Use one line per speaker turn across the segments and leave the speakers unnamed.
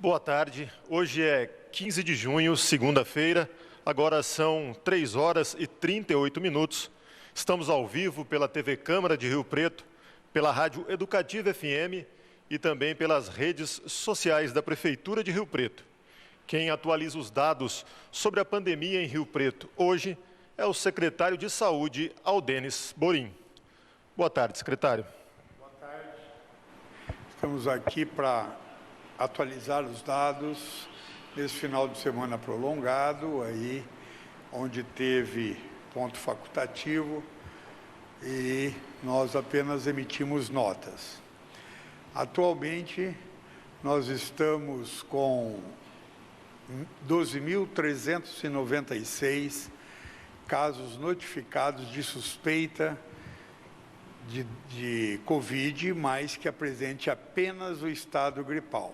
Boa tarde. Hoje é 15 de junho, segunda-feira. Agora são 3 horas e 38 minutos. Estamos ao vivo pela TV Câmara de Rio Preto, pela Rádio Educativa FM e também pelas redes sociais da Prefeitura de Rio Preto. Quem atualiza os dados sobre a pandemia em Rio Preto hoje é o secretário de Saúde, Aldenis Borim. Boa tarde, secretário.
Boa tarde. Estamos aqui para atualizar os dados nesse final de semana prolongado, aí, onde teve ponto facultativo e nós apenas emitimos notas. Atualmente, nós estamos com 12.396 casos notificados de suspeita de Covid, mas que apresente apenas o estado gripal.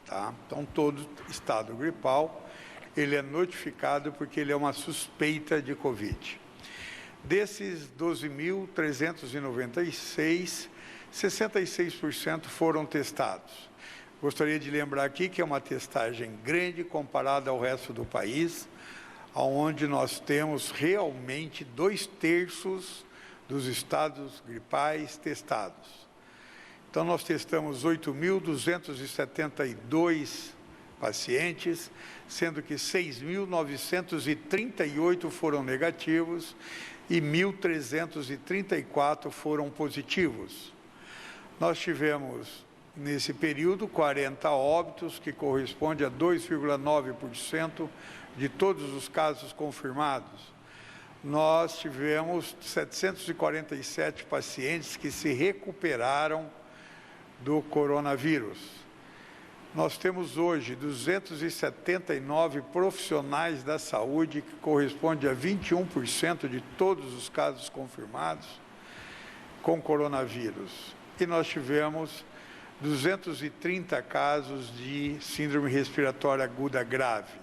Tá? Então, todo estado gripal, ele é notificado porque ele é uma suspeita de Covid. Desses 12.396, 66% foram testados. Gostaria de lembrar aqui que é uma testagem grande comparada ao resto do país, onde nós temos realmente 2/3 dos estados gripais testados. Então, nós testamos 8.272 pacientes, sendo que 6.938 foram negativos e 1.334 foram positivos. Nós tivemos, nesse período, 40 óbitos, que corresponde a 2,9% de todos os casos confirmados. Nós tivemos 747 pacientes que se recuperaram do coronavírus. Nós temos hoje 279 profissionais da saúde, que corresponde a 21% de todos os casos confirmados com coronavírus. E nós tivemos 230 casos de síndrome respiratória aguda grave.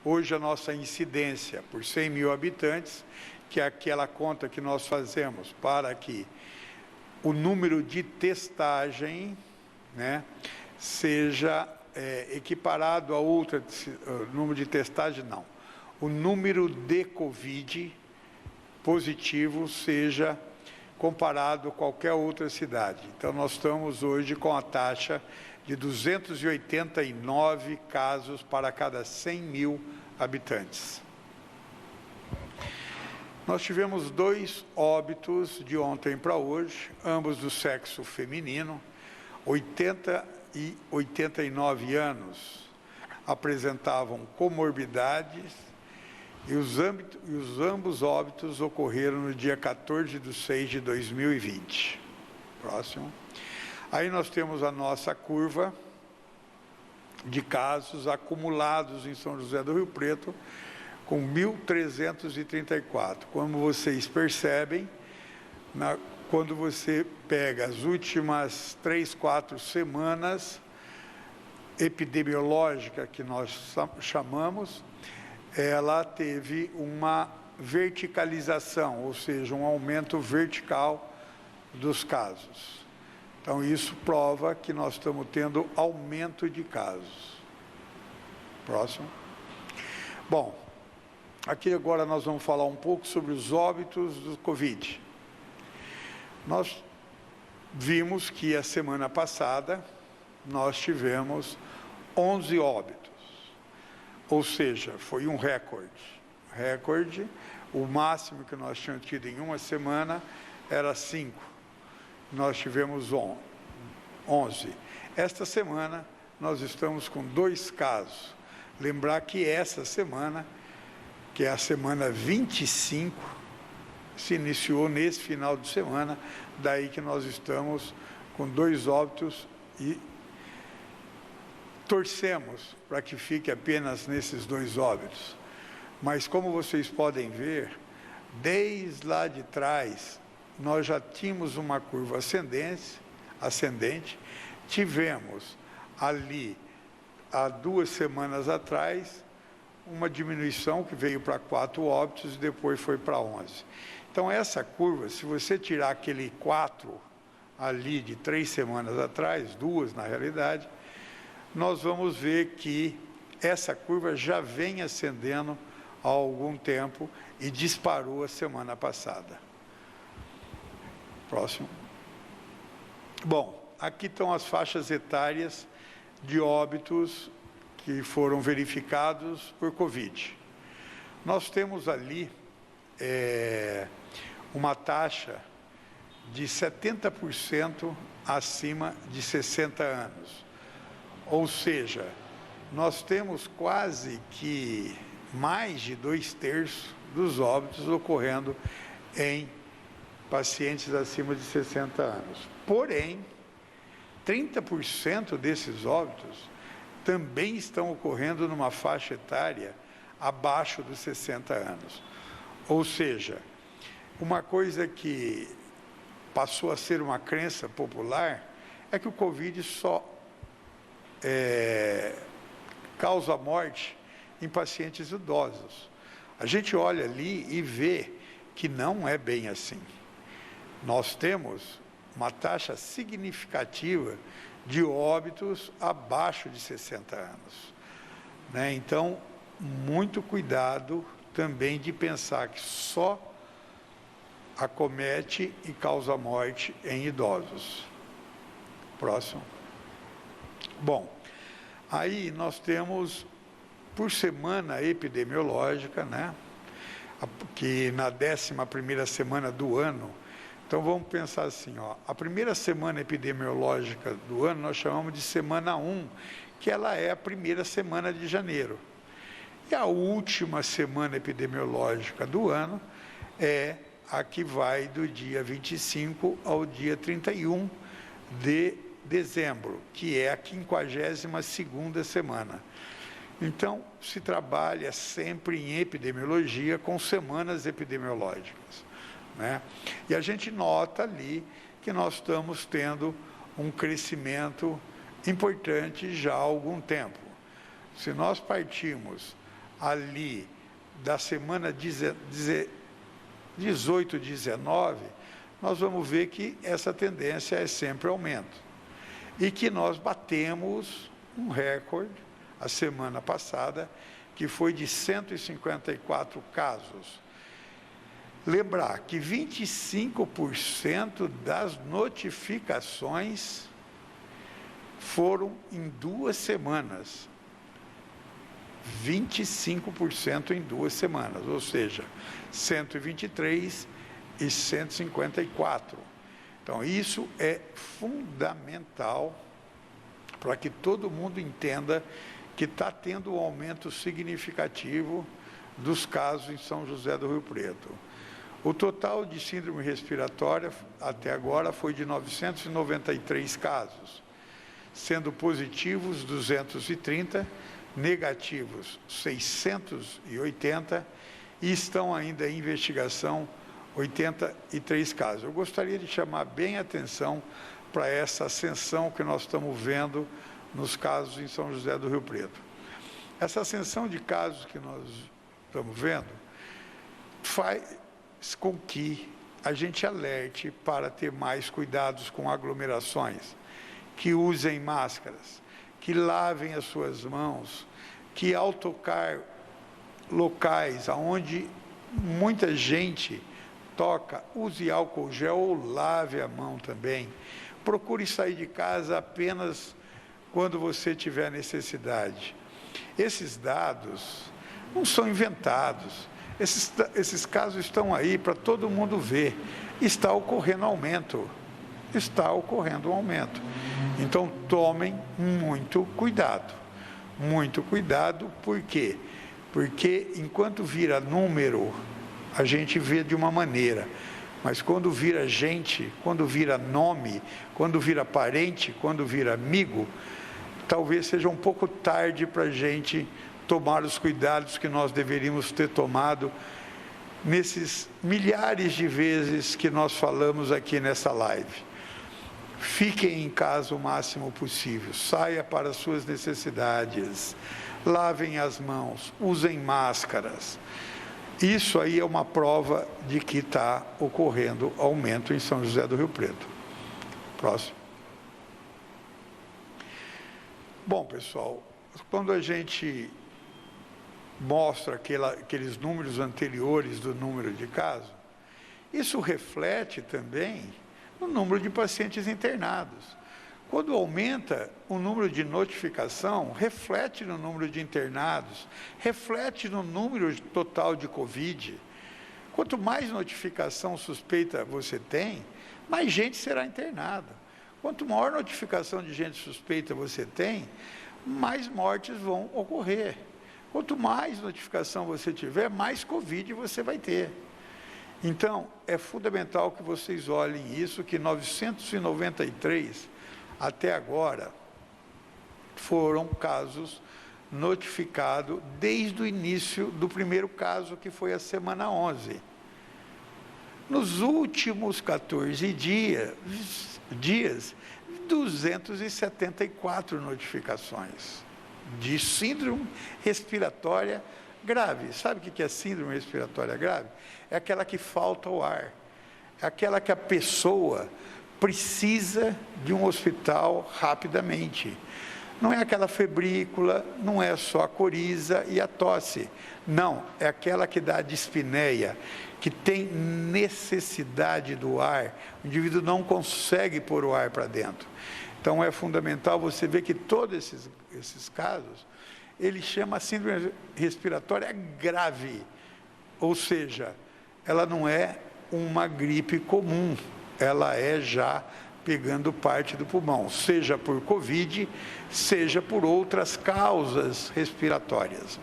Hoje a nossa incidência por 100 mil habitantes, que é aquela conta que nós fazemos para que o número de testagem, seja equiparado a outra, número de testagem não, o número de Covid positivo seja comparado a qualquer outra cidade. Então, nós estamos hoje com a taxa de 289 casos para cada 100 mil habitantes. Nós tivemos 2 óbitos de ontem para hoje, ambos do sexo feminino, 80 e 89 anos, apresentavam comorbidades e ambos óbitos ocorreram no dia 14/6/2020. Próximo. Aí nós temos a nossa curva de casos acumulados em São José do Rio Preto, com 1.334. Como vocês percebem, quando você pega as últimas 3, 4 semanas epidemiológica, que nós chamamos, ela teve uma verticalização, ou seja, um aumento vertical dos casos. Então, isso prova que nós estamos tendo aumento de casos. Próximo. Bom, aqui agora nós vamos falar um pouco sobre os óbitos do Covid. Nós vimos que a semana passada nós tivemos 11 óbitos, ou seja, foi um recorde. O máximo que nós tínhamos tido em uma semana era 5. Nós tivemos 11. Esta semana, nós estamos com 2 casos. Lembrar que essa semana, que é a semana 25, se iniciou nesse final de semana, daí que nós estamos com 2 óbitos e torcemos para que fique apenas nesses 2 óbitos. Mas, como vocês podem ver, desde lá de trás, nós já tínhamos uma curva ascendente, tivemos ali, há 2 semanas atrás, uma diminuição que veio para 4 óbitos e depois foi para 11. Então, essa curva, se você tirar aquele 4 ali de 3 semanas atrás, 2 na realidade, nós vamos ver que essa curva já vem ascendendo há algum tempo e disparou a semana passada. Próximo. Bom, aqui estão as faixas etárias de óbitos que foram verificados por Covid. Nós temos ali uma taxa de 70% acima de 60 anos. Ou seja, nós temos quase que mais de 2/3 dos óbitos ocorrendo em pacientes acima de 60 anos. Porém, 30% desses óbitos também estão ocorrendo numa faixa etária abaixo dos 60 anos. Ou seja, uma coisa que passou a ser uma crença popular é que o Covid só causa morte em pacientes idosos. A gente olha ali e vê que não é bem assim. Nós temos uma taxa significativa de óbitos abaixo de 60 anos. Né? Então, muito cuidado também de pensar que só acomete e causa morte em idosos. Próximo. Bom, aí nós temos por semana epidemiológica, né? Que na 11ª semana do ano. Então vamos pensar assim, ó, a primeira semana epidemiológica do ano nós chamamos de semana 1, que ela é a primeira semana de janeiro. E a última semana epidemiológica do ano é a que vai do dia 25 ao dia 31 de dezembro, que é a 52ª semana. Então, se trabalha sempre em epidemiologia com semanas epidemiológicas. Né? E a gente nota ali que nós estamos tendo um crescimento importante já há algum tempo. Se nós partirmos ali da semana 18, 19, nós vamos ver que essa tendência é sempre aumento. E que nós batemos um recorde a semana passada, que foi de 154 casos. Lembrar que 25% das notificações foram em 2 semanas. 25% em 2 semanas, ou seja, 123 e 154. Então, isso é fundamental para que todo mundo entenda que está tendo um aumento significativo dos casos em São José do Rio Preto. O total de síndrome respiratória até agora foi de 993 casos, sendo positivos 230, negativos 680 e estão ainda em investigação 83 casos. Eu gostaria de chamar bem a atenção para essa ascensão que nós estamos vendo nos casos em São José do Rio Preto. Essa ascensão de casos que nós estamos vendo faz com que a gente alerte para ter mais cuidados com aglomerações, que usem máscaras, que lavem as suas mãos, que ao tocar locais onde muita gente toca, use álcool gel ou lave a mão também. Procure sair de casa apenas quando você tiver necessidade. Esses dados não são inventados. Esses casos estão aí para todo mundo ver. Está ocorrendo aumento. Está ocorrendo um aumento. Então, tomem muito cuidado. Muito cuidado, por quê? Porque enquanto vira número, a gente vê de uma maneira. Mas quando vira gente, quando vira nome, quando vira parente, quando vira amigo, talvez seja um pouco tarde para a gente tomar os cuidados que nós deveríamos ter tomado nesses milhares de vezes que nós falamos aqui nessa live. Fiquem em casa o máximo possível, saia para as suas necessidades, lavem as mãos, usem máscaras. Isso aí é uma prova de que está ocorrendo aumento em São José do Rio Preto. Próximo. Bom, pessoal, quando a gente mostra aqueles números anteriores do número de casos, isso reflete também no número de pacientes internados. Quando aumenta o número de notificação, reflete no número de internados, reflete no número total de Covid. Quanto mais notificação suspeita você tem, mais gente será internada. Quanto maior notificação de gente suspeita você tem, mais mortes vão ocorrer. Quanto mais notificação você tiver, mais Covid você vai ter. Então, é fundamental que vocês olhem isso, que 993, até agora, foram casos notificados desde o início do primeiro caso, que foi a semana 11. Nos últimos 14 dias 274 notificações de síndrome respiratória grave. Sabe o que é síndrome respiratória grave? É aquela que falta o ar, é aquela que a pessoa precisa de um hospital rapidamente. Não é aquela febrícula, não é só a coriza e a tosse. Não, é aquela que dá a dispneia, que tem necessidade do ar. O indivíduo não consegue pôr o ar para dentro. Então, é fundamental você ver que todos esses casos, ele chama síndrome respiratória grave. Ou seja, ela não é uma gripe comum, ela é já pegando parte do pulmão, seja por Covid, seja por outras causas respiratórias.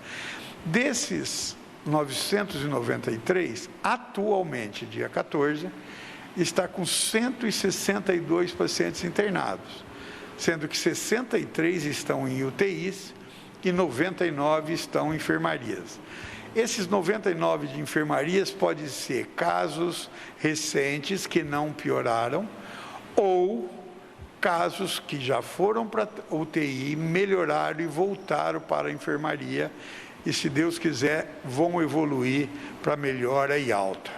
Desses 993, atualmente, dia 14, está com 162 pacientes internados, sendo que 63 estão em UTIs e 99 estão em enfermarias. Esses 99 de enfermarias podem ser casos recentes que não pioraram, ou casos que já foram para UTI, melhoraram e voltaram para a enfermaria, e, se Deus quiser, vão evoluir para melhora e alta.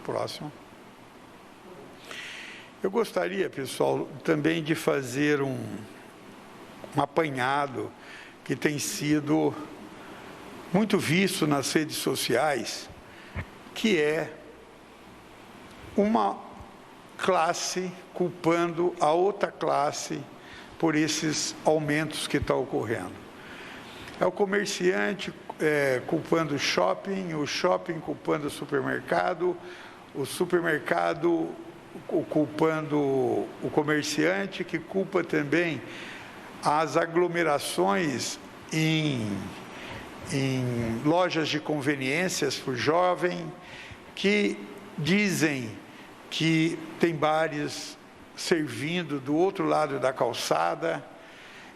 Próximo. Eu gostaria, pessoal, também de fazer um apanhado que tem sido muito visto nas redes sociais, que é uma classe culpando a outra classe por esses aumentos que estão ocorrendo. É o comerciante culpando o shopping culpando o supermercado culpando o comerciante, que culpa também as aglomerações em lojas de conveniências para o jovem, que dizem que tem bares servindo do outro lado da calçada,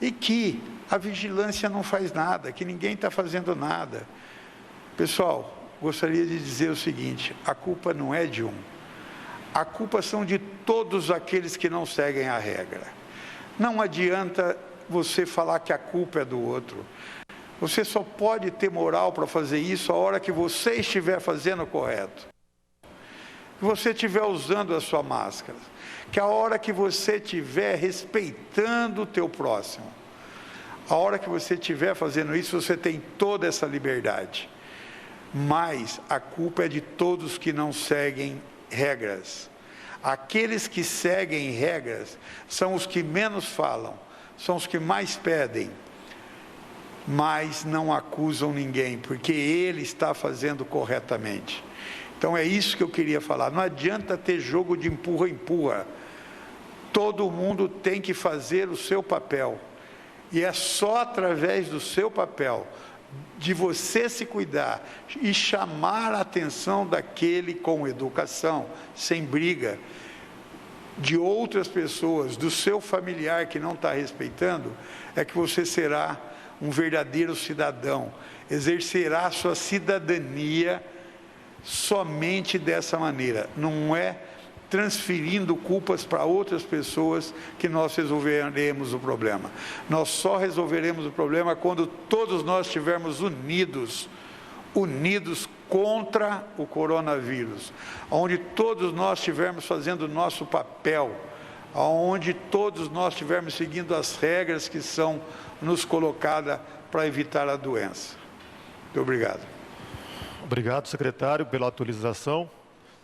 e que a vigilância não faz nada, que ninguém está fazendo nada. Pessoal, gostaria de dizer o seguinte: a culpa não é de um, a culpa são de todos aqueles que não seguem a regra. Não adianta você falar que a culpa é do outro. Você só pode ter moral para fazer isso a hora que você estiver fazendo o correto, que você estiver usando a sua máscara, que a hora que você estiver respeitando o teu próximo, a hora que você estiver fazendo isso, você tem toda essa liberdade. Mas a culpa é de todos que não seguem regras. Aqueles que seguem regras são os que menos falam, são os que mais pedem, mas não acusam ninguém, porque ele está fazendo corretamente. Então é isso que eu queria falar. Não adianta ter jogo de empurra-empurra. Todo mundo tem que fazer o seu papel. E é só através do seu papel, de você se cuidar e chamar a atenção daquele com educação, sem briga, de outras pessoas, do seu familiar que não está respeitando, é que você será um verdadeiro cidadão, exercerá a sua cidadania somente dessa maneira. Não é transferindo culpas para outras pessoas que nós resolveremos o problema. Nós só resolveremos o problema quando todos nós estivermos unidos contra o coronavírus, onde todos nós estivermos fazendo o nosso papel, onde todos nós estivermos seguindo as regras que são nos colocadas para evitar a doença. Muito obrigado.
Obrigado, secretário, pela atualização.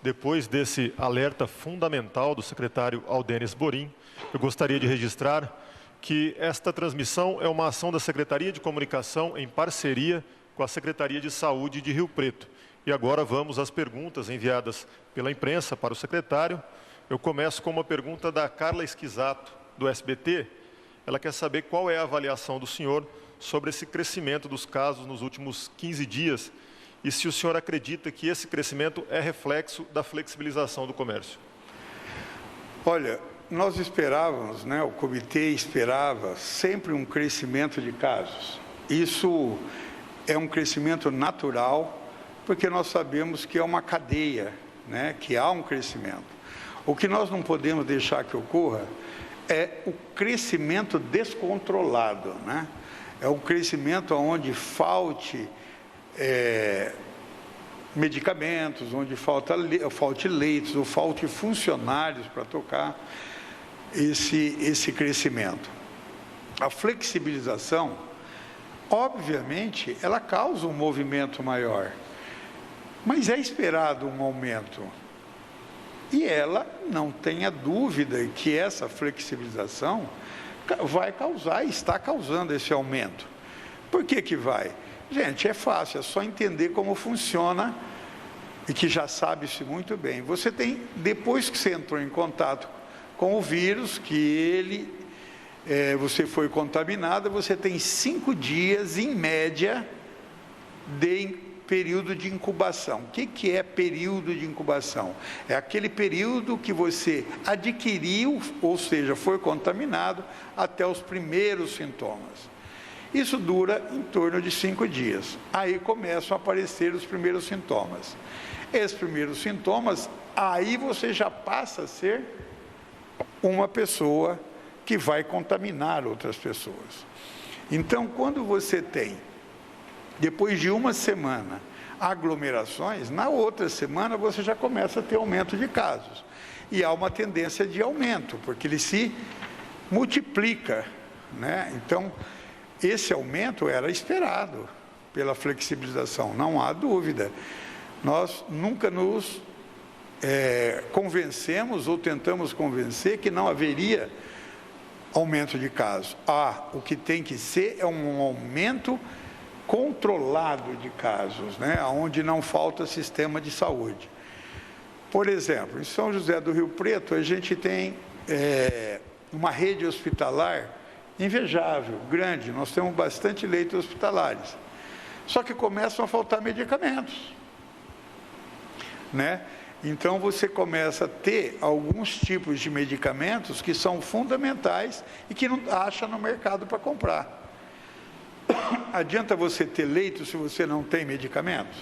Depois desse alerta fundamental do secretário Aldenis Borim, eu gostaria de registrar que esta transmissão é uma ação da Secretaria de Comunicação em parceria com a Secretaria de Saúde de Rio Preto. E agora vamos às perguntas enviadas pela imprensa para o secretário. Eu começo com uma pergunta da Carla Esquisato, do SBT. Ela quer saber qual é a avaliação do senhor sobre esse crescimento dos casos nos últimos 15 dias e se o senhor acredita que esse crescimento é reflexo da flexibilização do comércio.
Olha, nós esperávamos, né, o comitê esperava sempre um crescimento de casos. Isso é um crescimento natural, porque nós sabemos que é uma cadeia, né, que há um crescimento. O que nós não podemos deixar que ocorra é o crescimento descontrolado, né? É um crescimento onde falte medicamentos, onde falte leitos, ou falte funcionários para tocar esse crescimento. A flexibilização, obviamente, ela causa um movimento maior, mas é esperado um aumento. E ela, não tenha dúvida que essa flexibilização vai causar, está causando esse aumento. Por que que vai? Gente, é fácil, é só entender como funciona e que já sabe-se muito bem. Você tem, depois que você entrou em contato com o vírus, que você foi contaminado, você tem 5 dias, em média, de período de incubação. O que é período de incubação? É aquele período que você adquiriu, ou seja, foi contaminado, até os primeiros sintomas. Isso dura em torno de 5 dias. Aí começam a aparecer os primeiros sintomas. Esses primeiros sintomas, aí você já passa a ser uma pessoa que vai contaminar outras pessoas. Então, quando você tem, depois de uma semana, aglomerações, na outra semana você já começa a ter aumento de casos. E há uma tendência de aumento, porque ele se multiplica, né? Então, esse aumento era esperado pela flexibilização, não há dúvida. Nós nunca nos convencemos ou tentamos convencer que não haveria aumento de casos. O que tem que ser é um aumento controlado de casos, né, onde não falta sistema de saúde. Por exemplo, em São José do Rio Preto, a gente tem uma rede hospitalar invejável, grande, nós temos bastante leitos hospitalares. Só que começam a faltar medicamentos, né? Então, você começa a ter alguns tipos de medicamentos que são fundamentais e que não acha no mercado para comprar. Adianta você ter leito se você não tem medicamentos?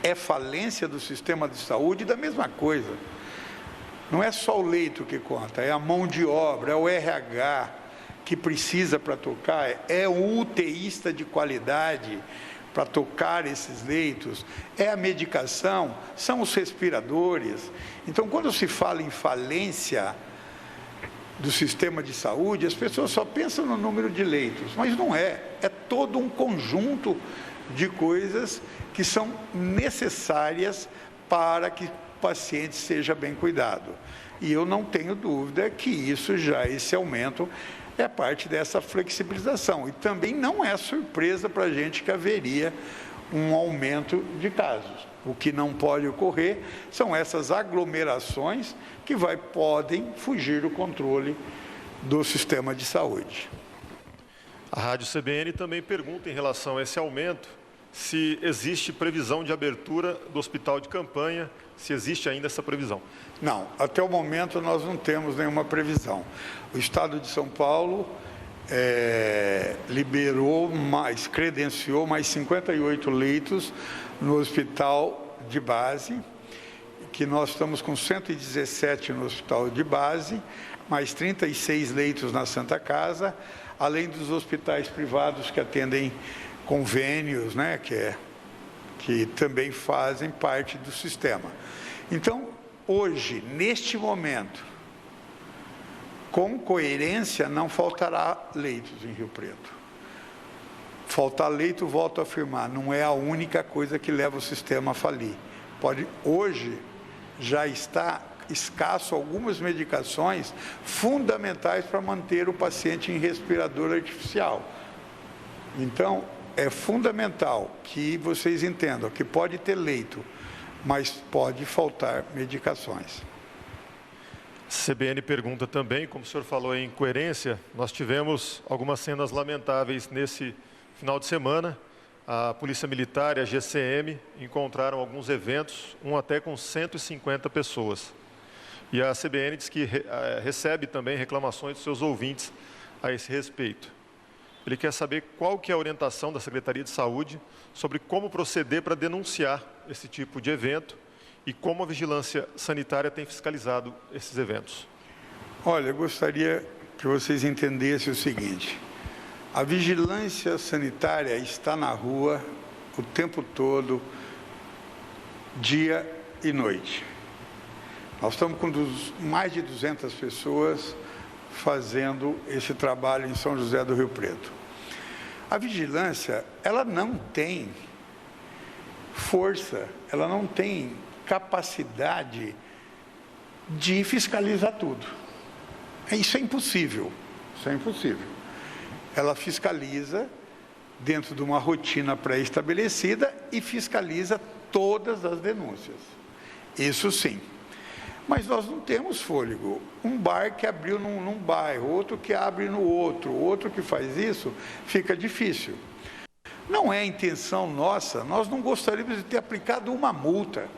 É falência do sistema de saúde da mesma coisa. Não é só o leito que conta, é a mão de obra, é o RH que precisa para tocar, é o UTIsta de qualidade para tocar esses leitos, é a medicação, são os respiradores. Então, quando se fala em falência do sistema de saúde, as pessoas só pensam no número de leitos, mas não é. É todo um conjunto de coisas que são necessárias para que o paciente seja bem cuidado. E eu não tenho dúvida que esse aumento é parte dessa flexibilização. E também não é surpresa para a gente que haveria um aumento de casos. O que não pode ocorrer são essas aglomerações que podem fugir do controle do sistema de saúde.
A Rádio CBN também pergunta em relação a esse aumento, se existe previsão de abertura do hospital de campanha, se existe ainda essa previsão.
Não, até o momento nós não temos nenhuma previsão. O Estado de São Paulo credenciou mais 58 leitos no hospital de base, que nós estamos com 117 no hospital de base, mais 36 leitos na Santa Casa, além dos hospitais privados que atendem convênios, né, que também fazem parte do sistema. Então, hoje, neste momento, com coerência, não faltará leitos em Rio Preto. Faltar leito, volto a afirmar, não é a única coisa que leva o sistema a falir. Hoje já está escasso algumas medicações fundamentais para manter o paciente em respirador artificial. Então, é fundamental que vocês entendam que pode ter leito, mas pode faltar medicações.
CBN pergunta também, como o senhor falou em coerência, nós tivemos algumas cenas lamentáveis nesse final de semana. A Polícia Militar e a GCM encontraram alguns eventos, um até com 150 pessoas. E a CBN diz que recebe também reclamações dos seus ouvintes a esse respeito. Ele quer saber qual que é a orientação da Secretaria de Saúde sobre como proceder para denunciar esse tipo de evento e como a vigilância sanitária tem fiscalizado esses eventos.
Olha, eu gostaria que vocês entendessem o seguinte: a vigilância sanitária está na rua o tempo todo, dia e noite. Nós estamos com mais de 200 pessoas fazendo esse trabalho em São José do Rio Preto. A vigilância, ela não tem força, ela não tem capacidade de fiscalizar tudo. Isso é impossível, isso é impossível. Ela fiscaliza dentro de uma rotina pré-estabelecida e fiscaliza todas as denúncias. Isso sim. Mas nós não temos fôlego. Um bar que abriu num bairro, outro que abre no outro que faz isso, fica difícil. Não é intenção nossa, nós não gostaríamos de ter aplicado uma multa,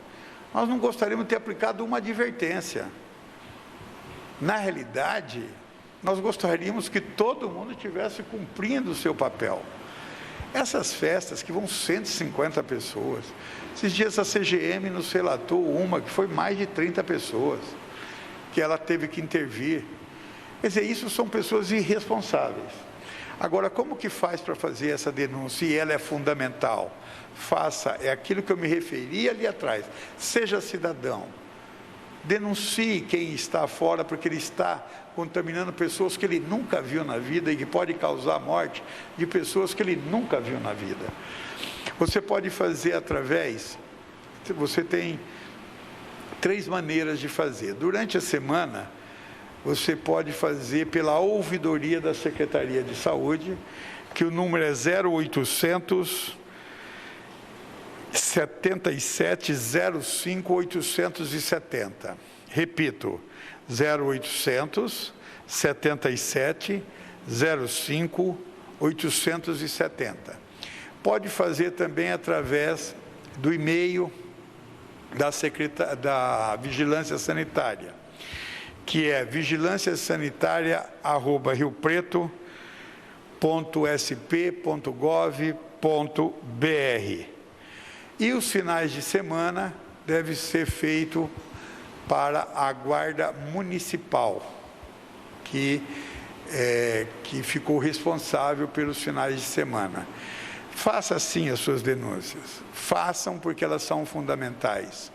nós não gostaríamos de ter aplicado uma advertência. Na realidade, nós gostaríamos que todo mundo estivesse cumprindo o seu papel. Essas festas que vão 150 pessoas, esses dias a CGM nos relatou uma que foi mais de 30 pessoas, que ela teve que intervir. Quer dizer, isso são pessoas irresponsáveis. Agora, como que faz para fazer essa denúncia? E ela é fundamental. Faça, é aquilo que eu me referi ali atrás. Seja cidadão. Denuncie quem está fora, porque ele está contaminando pessoas que ele nunca viu na vida e que pode causar a morte de pessoas que ele nunca viu na vida. Você pode fazer através, você tem 3 maneiras de fazer. Durante a semana, você pode fazer pela ouvidoria da Secretaria de Saúde, que o número é 0800 77 05 870. Repito, 0800 77 05 870. Pode fazer também através do e-mail da Vigilância Sanitária, que é vigilanciasanitária@riopreto.sp.gov.br. E os finais de semana deve ser feito para a Guarda Municipal, que ficou responsável pelos finais de semana. Faça sim as suas denúncias, façam porque elas são fundamentais.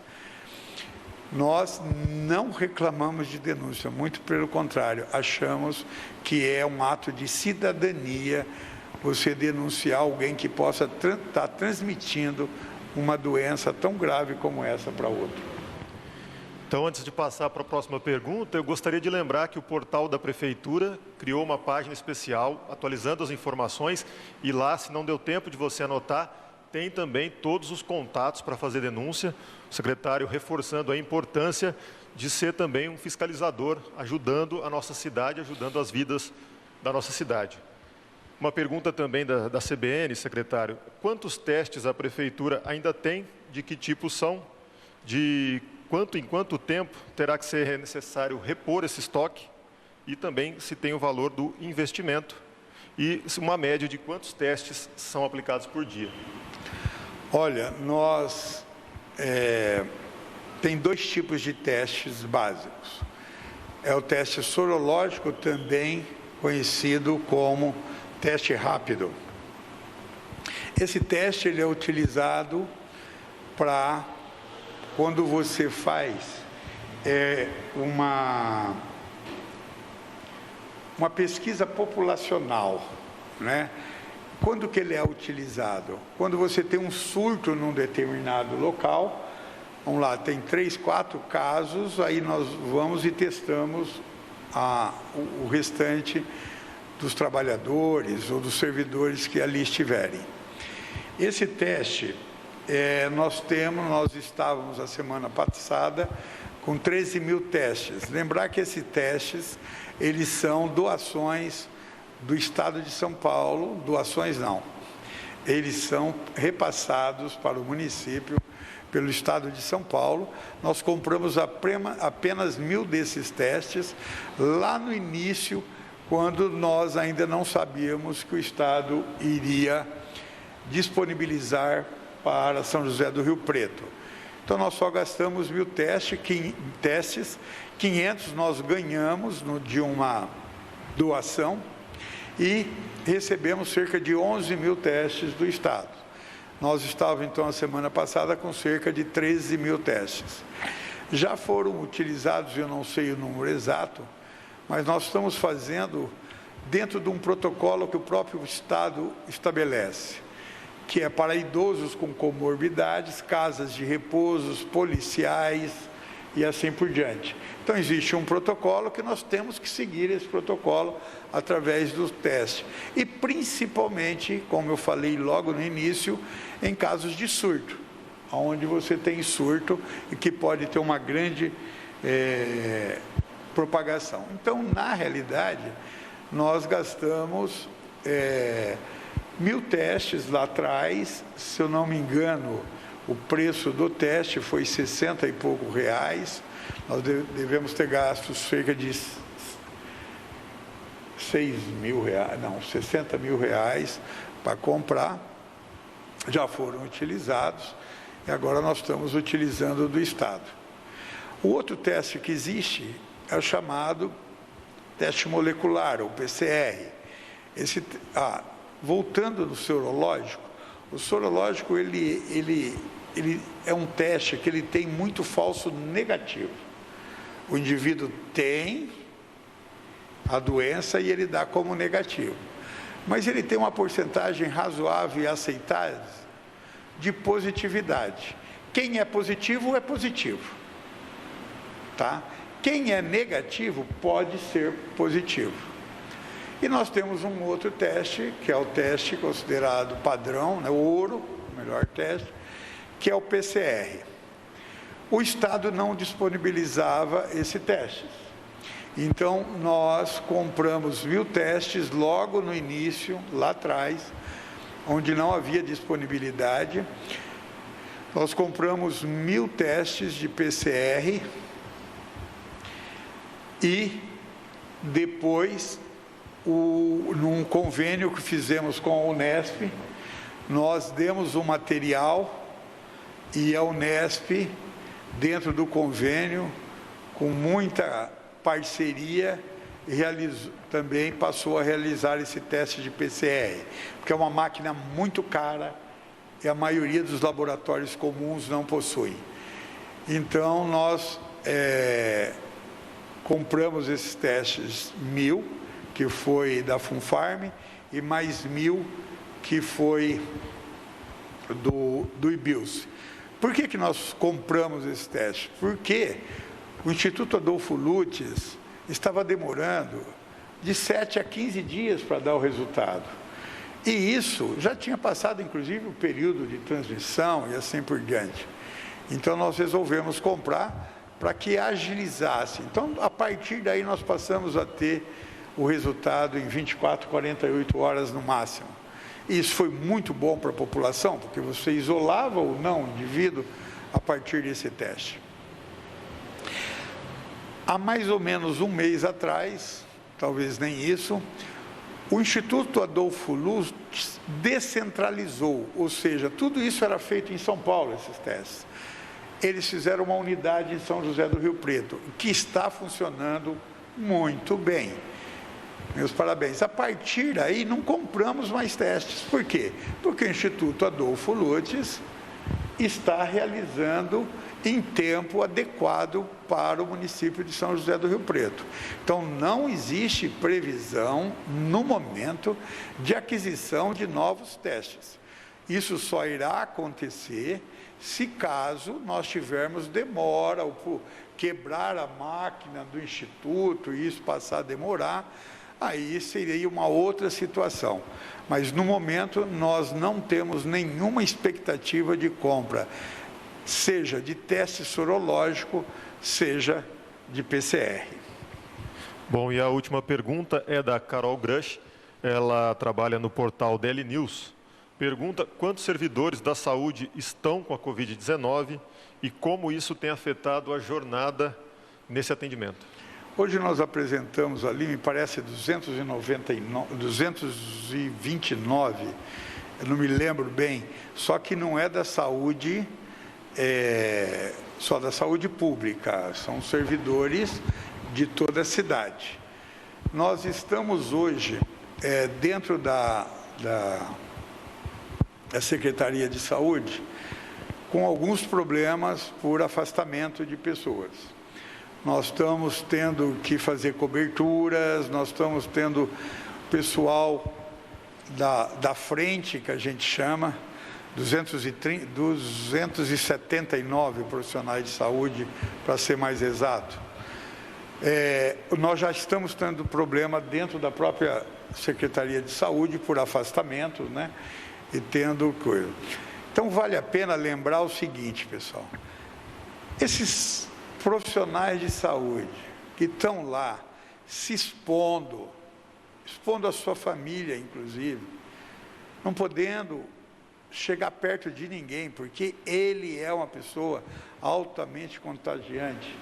Nós não reclamamos de denúncia, muito pelo contrário, achamos que é um ato de cidadania você denunciar alguém que possa estar transmitindo uma doença tão grave como essa para outro.
Então, antes de passar para a próxima pergunta, eu gostaria de lembrar que o portal da Prefeitura criou uma página especial, atualizando as informações, e lá, se não deu tempo de você anotar, tem também todos os contatos para fazer denúncia. O secretário reforçando a importância de ser também um fiscalizador, ajudando a nossa cidade, ajudando as vidas da nossa cidade. Uma pergunta também da CBN, secretário. Quantos testes a Prefeitura ainda tem? De que tipo são? De quanto em quanto tempo terá que ser necessário repor esse estoque? E também se tem o valor do investimento. E uma média de quantos testes são aplicados por dia?
Olha, nós tem 2 tipos de testes básicos. É o teste sorológico, também conhecido como teste rápido. Esse teste ele é utilizado para quando você faz uma pesquisa populacional, né? Quando que ele é utilizado? Quando você tem um surto num determinado local, vamos lá, tem 3, 4 casos, aí nós vamos e testamos o restante dos trabalhadores ou dos servidores que ali estiverem. Esse teste, nós estávamos a semana passada com 13 mil testes. Lembrar que esses testes, eles são doações do Estado de São Paulo, doações não, eles são repassados para o município pelo Estado de São Paulo. Nós compramos apenas 1.000 desses testes lá no início, quando nós ainda não sabíamos que o Estado iria disponibilizar para São José do Rio Preto. Então, nós só gastamos 1.000 testes, 500 nós ganhamos de uma doação e recebemos cerca de 11 mil testes do Estado. Nós estávamos, então, a semana passada com cerca de 13 mil testes. Já foram utilizados, eu não sei o número exato, mas nós estamos fazendo dentro de um protocolo que o próprio Estado estabelece, que é para idosos com comorbidades, casas de repouso, policiais e assim por diante. Então, existe um protocolo que nós temos que seguir esse protocolo através do teste. E, principalmente, como eu falei logo no início, em casos de surto, onde você tem surto e que pode ter uma grande propagação. Então, na realidade, nós gastamos 1.000 testes lá atrás, se eu não me engano, o preço do teste foi 60 e pouco reais, nós devemos ter gasto cerca de 60 mil reais para comprar, já foram utilizados, e agora nós estamos utilizando do Estado. O outro teste que existe é o chamado teste molecular, ou PCR. Voltando no sorológico, o sorológico ele é um teste que ele tem muito falso negativo. O indivíduo tem a doença e ele dá como negativo. Mas ele tem uma porcentagem razoável e aceitável de positividade. Quem é positivo, é positivo. Tá? Quem é negativo, pode ser positivo. E nós temos um outro teste, que é o teste considerado padrão, né, ouro, o melhor teste, que é o PCR. O Estado não disponibilizava esse teste. Então, nós compramos 1.000 testes logo no início, lá atrás, onde não havia disponibilidade. Nós compramos 1.000 testes de PCR e depois, num convênio que fizemos com a Unesp, nós demos um material e a Unesp, dentro do convênio, com muita parceria, também passou a realizar esse teste de PCR, porque é uma máquina muito cara e a maioria dos laboratórios comuns não possui. Então, nós compramos esses testes 1.000, que foi da Funfarm, e mais 1.000, que foi do IBILS. Por que nós compramos esse teste? Porque o Instituto Adolfo Lutz estava demorando de 7 a 15 dias para dar o resultado. E isso já tinha passado, inclusive, o período de transmissão e assim por diante. Então, nós resolvemos comprar para que agilizasse. Então, a partir daí, nós passamos a ter o resultado em 24, 48 horas no máximo. E isso foi muito bom para a população, porque você isolava ou não o indivíduo a partir desse teste. Há mais ou menos um mês atrás, talvez nem isso, o Instituto Adolfo Lutz descentralizou, ou seja, tudo isso era feito em São Paulo, esses testes. Eles fizeram uma unidade em São José do Rio Preto, que está funcionando muito bem. Meus parabéns. A partir daí, não compramos mais testes. Por quê? Porque o Instituto Adolfo Lutz está realizando em tempo adequado para o município de São José do Rio Preto. Então, não existe previsão, no momento, de aquisição de novos testes. Isso só irá acontecer se caso nós tivermos demora, ou quebrar a máquina do Instituto e isso passar a demorar, aí seria uma outra situação. Mas, no momento, nós não temos nenhuma expectativa de compra, seja de teste sorológico, seja de PCR.
Bom, e a última pergunta é da Carol Grush, ela trabalha no portal DL News. Pergunta: quantos servidores da saúde estão com a Covid-19 e como isso tem afetado a jornada nesse atendimento?
Hoje nós apresentamos ali, me parece, 229, eu não me lembro bem, só que não é da saúde, só da saúde pública, são servidores de toda a cidade. Nós estamos hoje, dentro da Secretaria de Saúde, com alguns problemas por afastamento de pessoas. Nós estamos tendo que fazer coberturas, nós estamos tendo pessoal da frente, que a gente chama, 279 profissionais de saúde, para ser mais exato. Nós já estamos tendo problema dentro da própria Secretaria de Saúde por afastamento, né? E tendo coisa. Então, vale a pena lembrar o seguinte, pessoal. Esses profissionais de saúde que estão lá se expondo a sua família, inclusive, não podendo chegar perto de ninguém, porque ele é uma pessoa altamente contagiante.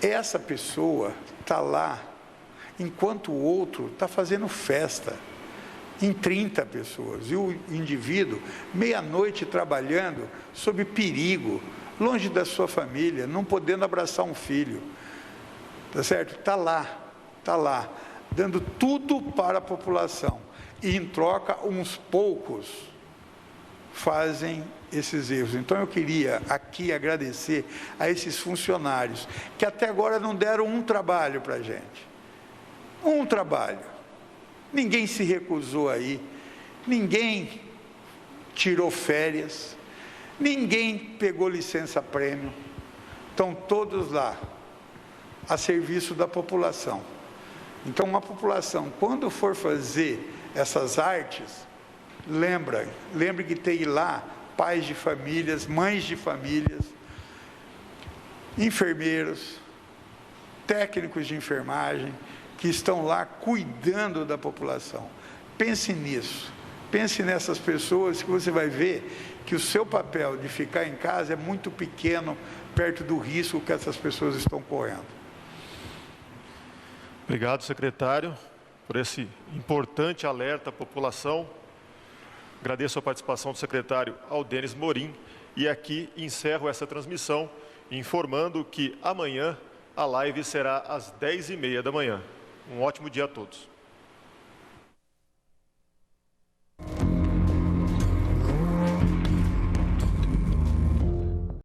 Essa pessoa está lá, enquanto o outro está fazendo festa em 30 pessoas, e o indivíduo, meia-noite trabalhando, sob perigo, longe da sua família, não podendo abraçar um filho, tá certo? Está lá, dando tudo para a população, e em troca, uns poucos fazem esses erros. Então, eu queria aqui agradecer a esses funcionários, que até agora não deram um trabalho para a gente, um trabalho. Ninguém se recusou aí, ninguém tirou férias, ninguém pegou licença-prêmio, estão todos lá, a serviço da população. Então, a população, quando for fazer essas artes, lembre que tem lá pais de famílias, mães de famílias, enfermeiros, técnicos de enfermagem, que estão lá cuidando da população. Pense nisso, pense nessas pessoas, que você vai ver que o seu papel de ficar em casa é muito pequeno perto do risco que essas pessoas estão correndo.
Obrigado, secretário, por esse importante alerta à população. Agradeço a participação do secretário Aldênis Morim e aqui encerro essa transmissão informando que amanhã a live será às 10h30 da manhã. Um ótimo dia a todos.